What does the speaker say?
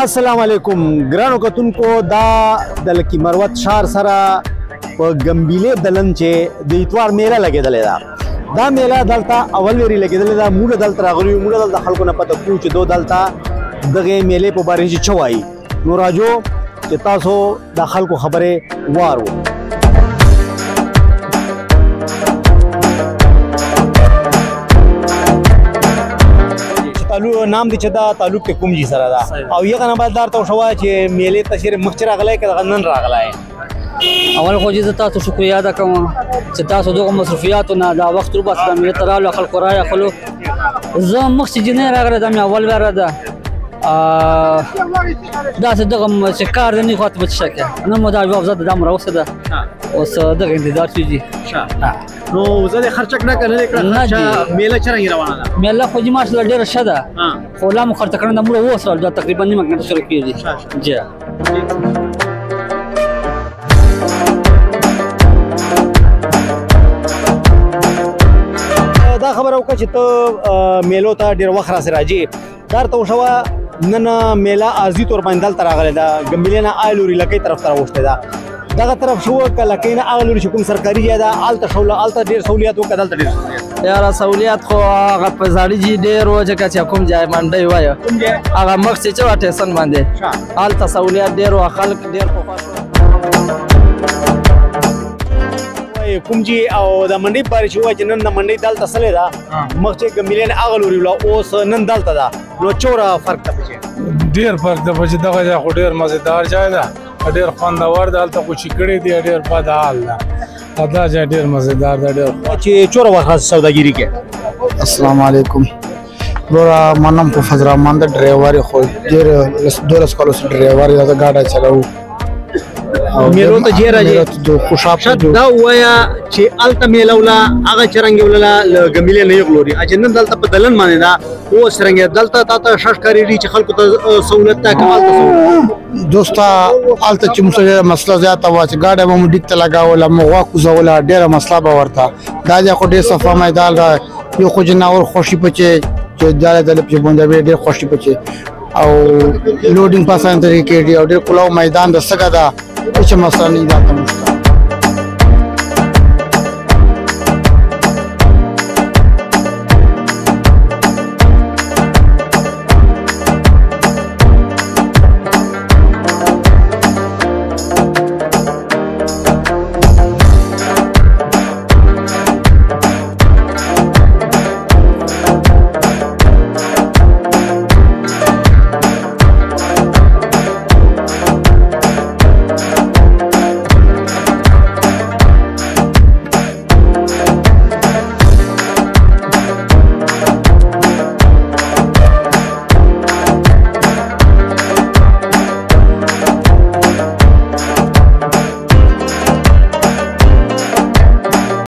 السلام علیکم ګرانو کتونکو دا د لکی مروت شهر سره په ګمبیلې دلن چې د اتوار میله لګېدلې دا میله دلته اول ویری لګېدلې دا موږ دلته راغلي موږ دلته خلکو نه پته کوو چې دلته دغه میلې په باره کې څه وایي نو راځو چې تاسو د خلکو خبرې وارو نام دی چې دا تعلق ته کوم جی سره دا او یغه نه بعد ته شو چې میلې تشریح مخ راغلی کله نن راغلی اول خو چې تاسو شکریا ادا کوم چې تاسو دغه مصرفیاتونه دا وخت وروسته د ملت رااله خلکو راي خلو زه مخ چې جنې راغله دا مې اول وره ده دا څه دغه چې کار نه خاطر به شکه نو مو دا جواب زده دا مروسه ده اوس دغه انتظار کیږي نو زه خرچک نه کړل کړه میله چرنګ روانه ده میله خو چې ماشاءالله ډیره ښه ده خو لا مو خرڅ کړنه موږ وسره دا تقریبا نیمه غنټه شروع کیږي جی دا خبره وکړه چې ته میلو ته ډیر وخت راسره راځي درته شو نن میله ارزي تور باندې دلته راغلی دا ګمبیلې نه آیلوري لکۍ طرف ته راوښتې ده دغه طرف شو که لکۍ نه آیلوري چې کوم سرکاري ځای ده هلته شوله هلته ډېر سهولیات وکړه دلته ډېر سهولیات یاره سهولیات خو هغه په زاړي جي ډېر و ځکه چې کوم ځای منډی وایه هغه مخ چې چوه ټیسن باندې هلته سهولیات ډېر و خلک ډېر خوښ کوم جی او د منډۍ باره چې وایي چې نن د منډۍ دلته سلې ده مخ چې ګمبیلې نه هغه لوري وله اوس نن دلته ده نو چوره فرق ده پکې ډېر فرق ده چې دغه ځای خو ډېر مزېدار ځای ده ډېر خوندور ده هلته خو چیکړې دي ډېر بد حال ده دا ځای ډېر مزېدار ده ډېر چې چوره وخت سوداګري کې السلام علیکم وروره ما نوم حافظ رحمان ده ډرایور خو ډېر 12 کالو څخه ډرایور دا ګاډی چلاو میلو ته جې راځي دا ووایه چې هلته میله وله هغه چرنګې وله ګمبیلې نه یغلوري چې نن دلته په دلن باندې ده اوس څرنګه دلته تا ته ښه ښکارېږي چې خلکو ته سهولت ده که هلته سهولت دوسته هلته چې موږ مسله زیاته وه چې ګاډی به مو ډیک ته لګوله مو غوا کوزوله ډېره مسله به ورته دا ځای خو ډېر صفا میدان ده یو خو جناور خوښي پچې چې ځای دلې پچې بونځوي ډېر خوښي پچې او لوډینګ په اسانه طریقې کې ډېر کلاو میدان د سګه ده هیڅ مسله نه ده